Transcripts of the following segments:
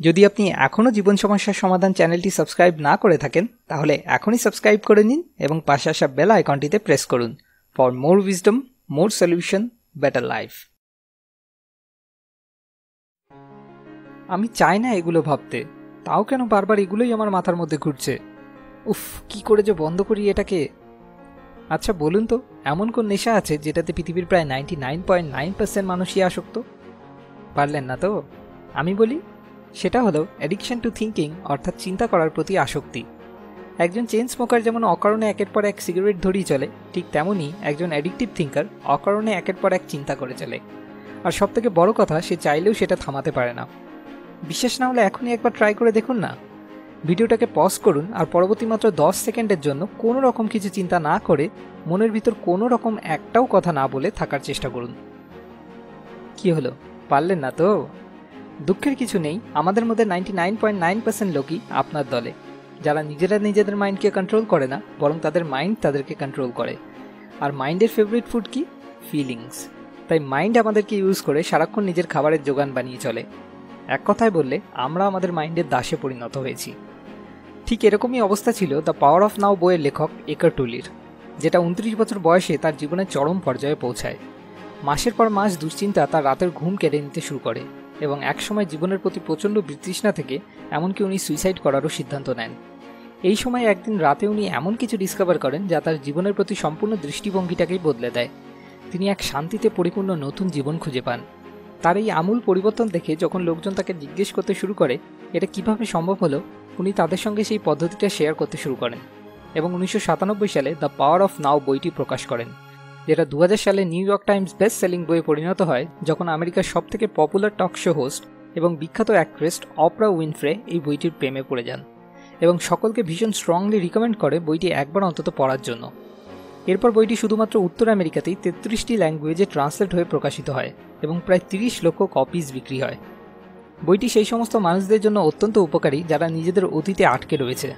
যদি আপনি এখনও জীবন সমস্যার সমাধান চ্যানেলটি সাবস্ক্রাইব না করে থাকেন তাহলে এখনই সাবস্ক্রাইব করে নিন এবং পাশে আসা বেল আইকনটিতে প্রেস করুন for more wisdom, more solution, better life. আমি চাই না এগুলো ভাবতে, তাও কেন বারবার এগুলোই আমার মাথার মধ্যে ঘুরছে। উফ, কি করে যে বন্ধ করি এটাকে। আচ্ছা বলুন তো, এমন কোন নেশা আছে যেটাতে পৃথিবীর প্রায় 99.9% মানুষই আসক্ত? পারলেন না তো? আমি বলি, সেটা হলো অ্যাডিকশন টু থিঙ্কিং, অর্থাৎ চিন্তা করার প্রতি আসক্তি। একজন চেইন স্মোকার যেমন অকারণে একের পর এক সিগারেট ধরেই চলে, ঠিক তেমনই একজন অ্যাডিকটিভ থিঙ্কার অকারণে একের পর এক চিন্তা করে চলে। আর সবথেকে বড় কথা, সে চাইলেও সেটা থামাতে পারে না। বিশ্বাস না হলে এখনই একবার ট্রাই করে দেখুন না। ভিডিওটাকে পজ করুন আর পরবর্তী মাত্র 10 সেকেন্ডের জন্য কোনো রকম কিছু চিন্তা না করে, মনের ভিতর কোনো রকম একটাও কথা না বলে থাকার চেষ্টা করুন। কি হলো, পারলেন না তো? দুঃখের কিছু নেই, আমাদের মধ্যে 99.9% লোকই আপনার দলে, যারা নিজেরা নিজেদের মাইন্ডকে কন্ট্রোল করে না, বরং তাদের মাইন্ড তাদেরকে কন্ট্রোল করে। আর মাইন্ডের ফেভারিট ফুড কি? ফিলিংস। তাই মাইন্ড আমাদেরকে ইউজ করে সারাক্ষণ নিজের খাবারের যোগান বানিয়ে চলে। এক কথায় বললে, আমরা আমাদের মাইন্ডের দাসে পরিণত হয়েছি। ঠিক এরকমই অবস্থা ছিল দ্য পাওয়ার অফ নাও বইয়ের লেখক একার্ট টুলির, যেটা 29 বছর বয়সে তার জীবনের চরম পর্যায়ে পৌঁছায়। মাসের পর মাস দুশ্চিন্তা তার রাতের ঘুম কেড়ে নিতে শুরু করে এবং একসময় জীবনের প্রতি প্রচণ্ড বিতৃষ্ণা থেকে এমনকি উনি সুইসাইড করারও সিদ্ধান্ত নেন। এই সময় একদিন রাতে উনি এমন কিছু ডিসকভার করেন যা তার জীবনের প্রতি সম্পূর্ণ দৃষ্টিভঙ্গিটাকেই বদলে দেয়। তিনি এক শান্তিতে পরিপূর্ণ নতুন জীবন খুঁজে পান। তার এই আমূল পরিবর্তন দেখে যখন লোকজন তাকে জিজ্ঞেস করতে শুরু করে এটা কিভাবে সম্ভব হলো, উনি তাদের সঙ্গে সেই পদ্ধতিটা শেয়ার করতে শুরু করেন এবং 1997 সালে দ্য পাওয়ার অফ নাও বইটি প্রকাশ করেন, যেটা 2000 সালে new York Times best selling বইয়ে পরিণত হয়, যখন আমেরিকার সবথেকে পপুলার টক শো হোস্ট এবং বিখ্যাত অ্যাক্ট্রেস অপরা উইনফ্রে এই বইটির প্রেমে পড়ে যান এবং সকলকে ভীষণ স্ট্রংলি রিকমেন্ড করে বইটি একবার অন্তত পড়ার জন্য। এরপর বইটি শুধুমাত্র উত্তর আমেরিকাতেই 33টি ল্যাঙ্গুয়েজে ট্রান্সলেট হয়ে প্রকাশিত হয় এবং প্রায় 30 লক্ষ কপিজ বিক্রি হয়। বইটি সেই সমস্ত মানুষদের জন্য অত্যন্ত উপকারী যারা নিজেদের অতীতে আটকে রয়েছে,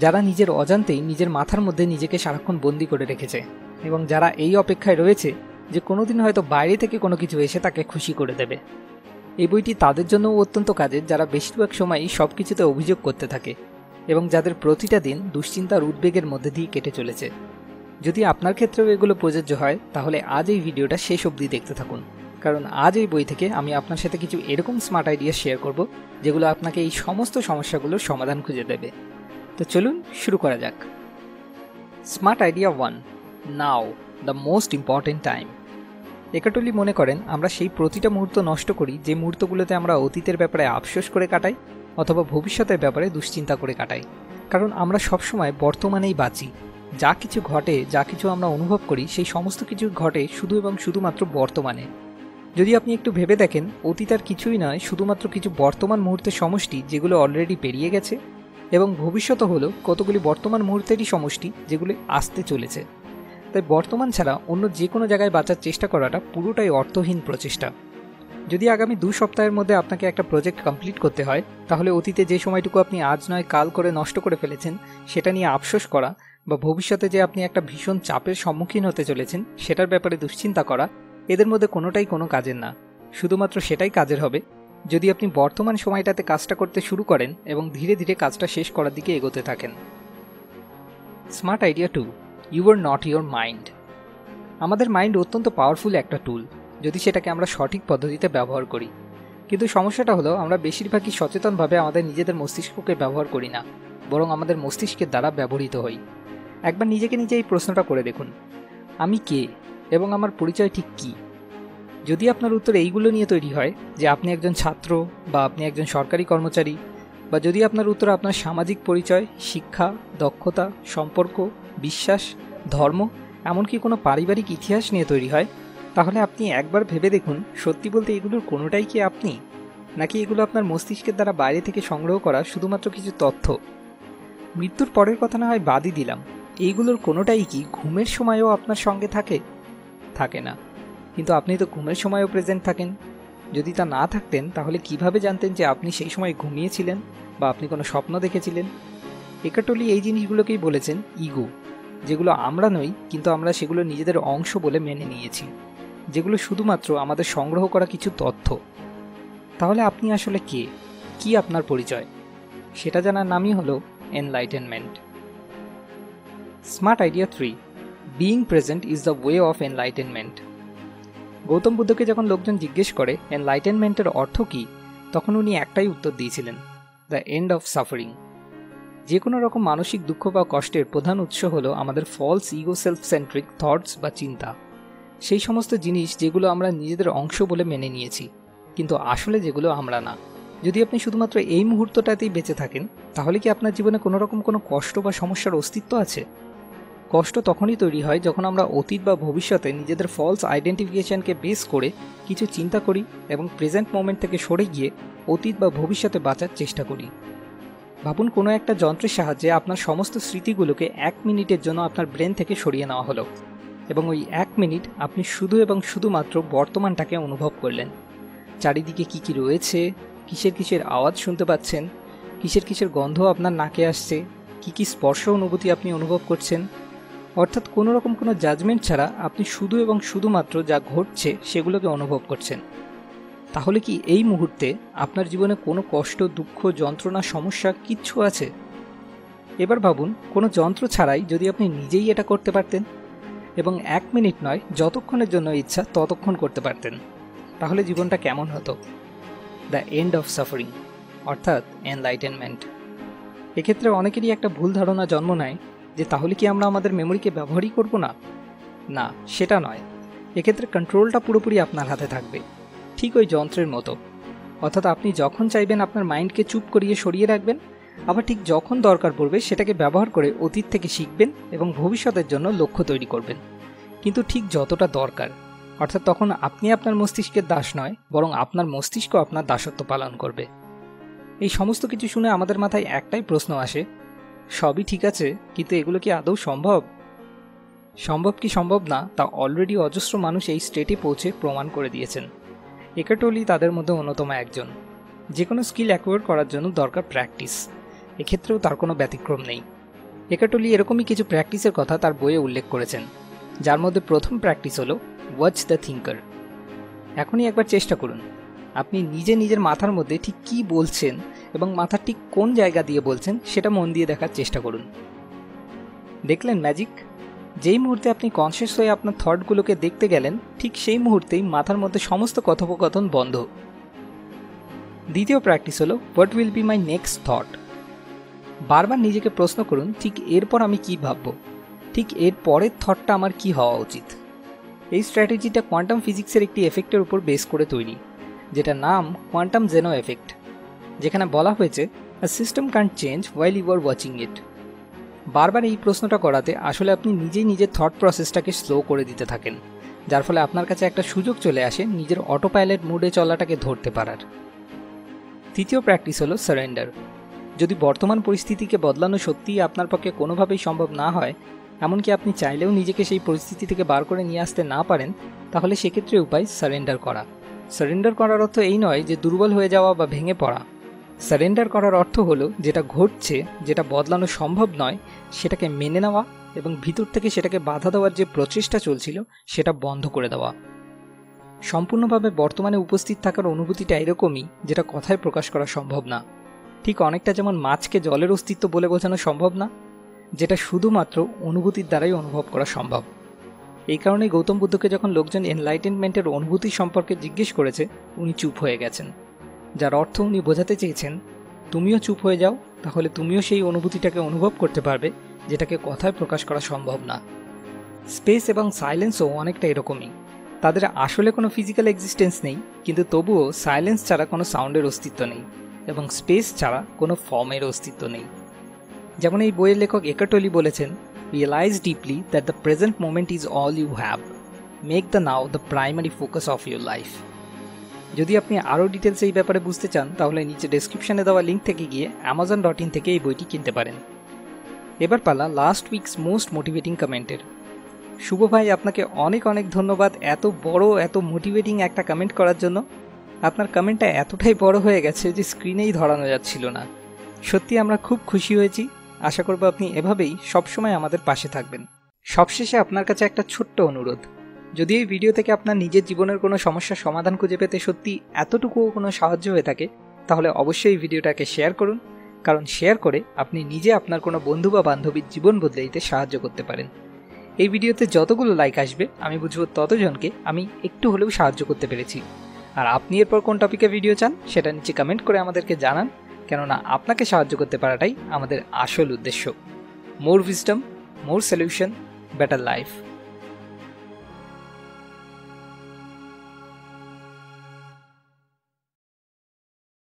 যারা নিজের অজান্তেই নিজের মাথার মধ্যে নিজেকে সারাক্ষণ বন্দি করে রেখেছে এবং যারা এই অপেক্ষায় রয়েছে যে কোনোদিন হয়তো বাইরে থেকে কোনো কিছু এসে তাকে খুশি করে দেবে। এই বইটি তাদের জন্যও অত্যন্ত কাজের যারা বেশিরভাগ সময়ই সব কিছুতে অভিযোগ করতে থাকে এবং যাদের প্রতিটা দিন দুশ্চিন্তার উদ্বেগের মধ্যে দিয়ে কেটে চলেছে। যদি আপনার ক্ষেত্রেও এগুলো প্রযোজ্য হয় তাহলে আজ এই ভিডিওটা শেষ অবধি দেখতে থাকুন, কারণ আজ এই বই থেকে আমি আপনার সাথে কিছু এরকম স্মার্ট আইডিয়া শেয়ার করব যেগুলো আপনাকে এই সমস্ত সমস্যাগুলোর সমাধান খুঁজে দেবে। তো চলুন শুরু করা যাক। Smart idea 1, now the most important time. Eckhart Tolle মনে করেন আমরা সেই প্রতিটা মুহূর্ত নষ্ট করি যে মুহূর্তগুলোতে আমরা অতীতের ব্যাপারে আফসোস করে কাটাই অথবা ভবিষ্যতের ব্যাপারে দুশ্চিন্তা করে কাটাই। কারণ আমরা সবসময় বর্তমানেই বাঁচি। যা কিছু ঘটে, যা কিছু আমরা অনুভব করি, সেই সমস্ত কিছু ঘটে শুধু এবং শুধুমাত্র বর্তমানে। যদি আপনি একটু ভেবে দেখেন, অতীত আর কিছুই নয়, শুধুমাত্র কিছু বর্তমান মুহূর্তের সমষ্টি যেগুলো অলরেডি পেরিয়ে গেছে, এবং ভবিষ্যৎ হলো কতগুলি বর্তমান মুহূর্তেরই সমষ্টি যেগুলো আসতে চলেছে। তাই বর্তমান ছাড়া অন্য যে কোনো জায়গায় বাঁচার চেষ্টা করাটা পুরোটাই অর্থহীন প্রচেষ্টা। যদি আগামী 2 সপ্তাহের মধ্যে আপনাকে একটা প্রজেক্ট কমপ্লিট করতে হয়, তাহলে অতীতে যে সময়টুকু আপনি আজ নয় কাল করে নষ্ট করে ফেলেছেন সেটা নিয়ে আফসোস করা, বা ভবিষ্যতে যে আপনি একটা ভীষণ চাপের সম্মুখীন হতে চলেছেন সেটার ব্যাপারে দুশ্চিন্তা করা, এদের মধ্যে কোনোটাই কোনো কাজের না। শুধুমাত্র সেটাই কাজের হবে যদি আপনি বর্তমান সময়টাতে কাজটা করতে শুরু করেন এবং ধীরে ধীরে কাজটা শেষ করার দিকে এগোতে থাকেন। Smart idea 2, you are not your mind. আমাদের মাইন্ড অত্যন্ত পাওয়ারফুল একটা টুল যদি সেটাকে আমরা সঠিক পদ্ধতিতে ব্যবহার করি। কিন্তু সমস্যাটা হলো আমরা বেশিরভাগই সচেতনভাবে আমাদের নিজেদের মস্তিষ্ককে ব্যবহার করি না, বরং আমাদের মস্তিষ্কের দ্বারা ব্যবহৃত হই। একবার নিজেকে নিজে এই প্রশ্নটা করে দেখুন, আমি কে এবং আমার পরিচয় ঠিক কী? যদি আপনার উত্তর এইগুলো নিয়ে তৈরি হয় যে আপনি একজন ছাত্র বা আপনি একজন সরকারি কর্মচারী, বা যদি আপনার উত্তর আপনার সামাজিক পরিচয়, শিক্ষা, দক্ষতা, সম্পর্ক, বিশ্বাস, ধর্ম, এমনকি কোনো পারিবারিক ইতিহাস নিয়ে তৈরি হয়, তাহলে আপনি একবার ভেবে দেখুন, সত্যি বলতে এগুলোর কোনোটাই কি আপনি, নাকি এগুলো আপনার মস্তিষ্কের দ্বারা বাইরে থেকে সংগ্রহ করা শুধুমাত্র কিছু তথ্য? মৃত্যুর পরের কথা না হয় বাদই দিলাম, এইগুলোর কোনোটাই কি ঘুমের সময়ও আপনার সঙ্গে থাকে? থাকে না। কিন্তু আপনি তো ঘুমের সময়ও প্রেজেন্ট থাকেন। যদি তা না থাকতেন তাহলে কিভাবে জানতেন যে আপনি সেই সময় ঘুমিয়েছিলেন বা আপনি কোনো স্বপ্ন দেখেছিলেন? একার্ট টলি এই জিনিসগুলোকেই বলেছেন ইগো, যেগুলো আমরা নই, কিন্তু আমরা সেগুলো নিজেদের অংশ বলে মেনে নিয়েছি, যেগুলো শুধুমাত্র আমাদের সংগ্রহ করা কিছু তথ্য। তাহলে আপনি আসলে কে? কি আপনার পরিচয়, সেটা জানার নামই হলো enlightenment. Smart idea 3, being present is the way of enlightenment. Gautam বুদ্ধকে যখন লোকজন জিজ্ঞেস করে এনলাইটেনমেন্টের অর্থ কী, তখন উনি একটাই উত্তর দিয়েছিলেন, দ্য এন্ড অফ সাফারিং। যে কোনো রকম মানসিক দুঃখ বা কষ্টের প্রধান উৎস হলো আমাদের false ego self centric thoughts বা চিন্তা, সেই সমস্ত জিনিস যেগুলো আমরা নিজেদের অংশ বলে মেনে নিয়েছি, কিন্তু আসলে যেগুলো আমরা না। যদি আপনি শুধুমাত্র এই মুহূর্তটাতেই বেঁচে থাকেন, তাহলে কি আপনার জীবনে কোনো রকম কোনো কষ্ট বা সমস্যার অস্তিত্ব আছে? কষ্ট তখনই তৈরি হয় যখন আমরা অতীত বা ভবিষ্যতে নিজেদের ফলস আইডেন্টিফিকেশনকে বেস করে কিছু চিন্তা করি এবং প্রেজেন্ট মোমেন্ট থেকে সরে গিয়ে অতীত বা ভবিষ্যতে বাঁচার চেষ্টা করি। ভাবুন, কোনো একটা যন্ত্রের সাহায্যে আপনার সমস্ত স্মৃতিগুলোকে 1 মিনিটের জন্য আপনার ব্রেন থেকে সরিয়ে নেওয়া হলো, এবং ওই 1 মিনিট আপনি শুধু এবং শুধুমাত্র বর্তমানটাকে অনুভব করলেন। চারিদিকে কি কি রয়েছে, কিসের কিসের আওয়াজ শুনতে পাচ্ছেন, কিসের কিসের গন্ধ আপনার নাকে আসছে, কি কি স্পর্শ অনুভূতি আপনি অনুভব করছেন, অর্থাৎ কোনো রকম কোনো জাজমেন্ট ছাড়া আপনি শুধু এবং শুধুমাত্র যা ঘটছে সেগুলোকে অনুভব করছেন। তাহলে কি এই মুহূর্তে আপনার জীবনে কোনো কষ্ট, দুঃখ, যন্ত্রণা, সমস্যা কিচ্ছু আছে? এবার ভাবুন, কোনো যন্ত্র ছাড়াই যদি আপনি নিজেই এটা করতে পারতেন এবং 1 মিনিট নয়, যতক্ষণের জন্য ইচ্ছা ততক্ষণ করতে পারতেন, তাহলে জীবনটা কেমন হতো? দ্য এন্ড অফ সাফারিং, অর্থাৎ এনলাইটেনমেন্ট। এক্ষেত্রে অনেকেরই একটা ভুল ধারণা জন্ম নেয় যে তাহলে কি আমরা আমাদের মেমোরিকে ব্যবহারই করব না? না, সেটা নয়। এক্ষেত্রে কন্ট্রোলটা পুরোপুরি আপনার হাতে থাকবে, ঠিক ওই যন্ত্রের মতো। অর্থাৎ আপনি যখন চাইবেন আপনার মাইন্ডকে চুপ করিয়ে সরিয়ে রাখবেন, আবার ঠিক যখন দরকার পড়বে সেটাকে ব্যবহার করে অতীত থেকে শিখবেন এবং ভবিষ্যতের জন্য লক্ষ্য তৈরি করবেন, কিন্তু ঠিক যতটা দরকার। অর্থাৎ তখন আপনি আপনার মস্তিষ্কের দাস নয়, বরং আপনার মস্তিষ্ক আপনার দাসত্ব পালন করবে। এই সমস্ত কিছু শুনে আমাদের মাথায় একটাই প্রশ্ন আসে, সবই ঠিক আছে, কিন্তু এগুলো কি আদৌ সম্ভব? সম্ভব কি সম্ভব না তা অলরেডি অজস্র মানুষ এই স্টেটে পৌঁছে প্রমাণ করে দিয়েছেন। একার্ট টলি তাদের মধ্যে অন্যতম একজন। যে কোনো স্কিল অ্যাকোয়ার করার জন্য দরকার প্র্যাকটিস, এক্ষেত্রেও তার কোনো ব্যতিক্রম নেই। একার্ট টলি এরকমই কিছু প্র্যাকটিসের কথা তার বইয়ে উল্লেখ করেছেন, যার মধ্যে প্রথম প্র্যাকটিস হলো ওয়াচ দ্য থিঙ্কার। এখনই একবার চেষ্টা করুন, আপনি নিজের মাথার মধ্যে ঠিক কী বলছেন এবং মাথার ঠিক কোন জায়গা দিয়ে বলছেন সেটা মন দিয়ে দেখার চেষ্টা করুন। দেখলেন ম্যাজিক? যেই মুহূর্তে আপনি কনসিয়াস হয়ে আপনার থটগুলোকে দেখতে গেলেন, ঠিক সেই মুহূর্তেই মাথার মধ্যে সমস্ত কথোপকথন বন্ধ। দ্বিতীয় প্র্যাকটিস হলো what will be my next thought. বারবার নিজেকে প্রশ্ন করুন, ঠিক এরপর আমি কি ভাববো, ঠিক এর পরের থটটা আমার কি হওয়া উচিত। এই স্ট্র্যাটেজিটা কোয়ান্টাম ফিজিক্সের একটি এফেক্টের উপর বেস করে তৈরি, যেটার নাম কোয়ান্টাম জেনো এফেক্ট, যেখানে বলা হয়েছে a system can't change while you are watching it. বারবার এই প্রশ্নটা করাতে আসলে আপনি নিজের থট প্রসেসটাকে স্লো করে দিতে থাকেন, যার ফলে আপনার কাছে একটা সুযোগ চলে আসে নিজের অটো পাইলট মুডে চলাটাকে ধরতে পারার। তৃতীয় প্র্যাকটিস হলো সারেন্ডার। যদি বর্তমান পরিস্থিতিকে বদলানো সত্যিই আপনার পক্ষে কোনোভাবেই সম্ভব না হয়, এমনকি আপনি চাইলেও নিজেকে সেই পরিস্থিতি থেকে বার করে নিয়ে আসতে না পারেন, তাহলে সেক্ষেত্রে উপায় সারেন্ডার করা। সারেন্ডার করার অর্থ এই নয় যে দুর্বল হয়ে যাওয়া বা ভেঙে পড়া। সারেন্ডার করার অর্থ হলো যেটা ঘটছে, যেটা বদলানো সম্ভব নয়, সেটাকে মেনে নেওয়া এবং ভিতর থেকে সেটাকে বাধা দেওয়ার যে প্রচেষ্টা চলছিল সেটা বন্ধ করে দেওয়া। সম্পূর্ণভাবে বর্তমানে উপস্থিত থাকার অনুভূতিটা এরকমই, যেটা কথায় প্রকাশ করা সম্ভব না। ঠিক অনেকটা যেমন মাছকে জলের অস্তিত্ব বলে বোঝানো সম্ভব না, যেটা শুধুমাত্র অনুভূতির দ্বারাই অনুভব করা সম্ভব। এই কারণেই গৌতম বুদ্ধকে যখন লোকজন এনলাইটেনমেন্টের অনুভূতি সম্পর্কে জিজ্ঞেস করেছে, উনি চুপ হয়ে গেছেন, যার অর্থ উনি বোঝাতে চেয়েছেন তুমিও চুপ হয়ে যাও, তাহলে তুমিও সেই অনুভূতিটাকে অনুভব করতে পারবে যেটাকে কথায় প্রকাশ করা সম্ভব না। স্পেস এবং সাইলেন্সও অনেকটা এরকমই। তাদের আসলে কোনো ফিজিক্যাল এক্সিস্টেন্স নেই, কিন্তু তবুও সাইলেন্স ছাড়া কোনো সাউন্ডের অস্তিত্ব নেই এবং স্পেস ছাড়া কোনো ফর্মের অস্তিত্ব নেই। যেমন এই বইয়ের লেখক একার্ট টলি বলেছেন, realise deeply that the present moment is all you have, make the now the primary focus of your life. যদি আপনি আরও ডিটেলস এই ব্যাপারে বুঝতে চান, তাহলে নিচে ডেসক্রিপশনে দেওয়া লিঙ্ক থেকে গিয়ে amazon.in থেকে এই বইটি কিনতে পারেন। এবার পালা লাস্ট উইকস মোস্ট মোটিভেটিং কমেন্টের। শুভ ভাই, আপনাকে অনেক অনেক ধন্যবাদ এত বড়, এত মোটিভেটিং একটা কমেন্ট করার জন্য। আপনার কমেন্টটা এতটাই বড় হয়ে গেছে যে স্ক্রিনেই ধরানো যাচ্ছিল না। সত্যি আমরা খুব খুশি হয়েছি। আশা করব আপনি এভাবেই সবসময় আমাদের পাশে থাকবেন। সবশেষে আপনার কাছে একটা ছোট্ট অনুরোধ, যদি এই ভিডিও থেকে আপনার নিজের জীবনের কোনো সমস্যার সমাধান খুঁজে পেতে সত্যি এতটুকুও কোনো সাহায্য হয়ে থাকে, তাহলে অবশ্যই এই ভিডিওটাকে শেয়ার করুন, কারণ শেয়ার করে আপনি নিজে আপনার কোনো বন্ধু বা বান্ধবীর জীবন বদলে দিতে সাহায্য করতে পারেন। এই ভিডিওতে যতগুলো লাইক আসবে আমি বুঝবো ততজনকে আমি একটু হলেও সাহায্য করতে পেরেছি। আর আপনি এরপর কোন টপিকে ভিডিও চান সেটা নিচে কমেন্ট করে আমাদেরকে জানান, কেননা আপনাকে সাহায্য করতে পারাটাই আমাদের আসল উদ্দেশ্য। মোর উইজডম, মোর সলিউশন, বেটার লাইফ।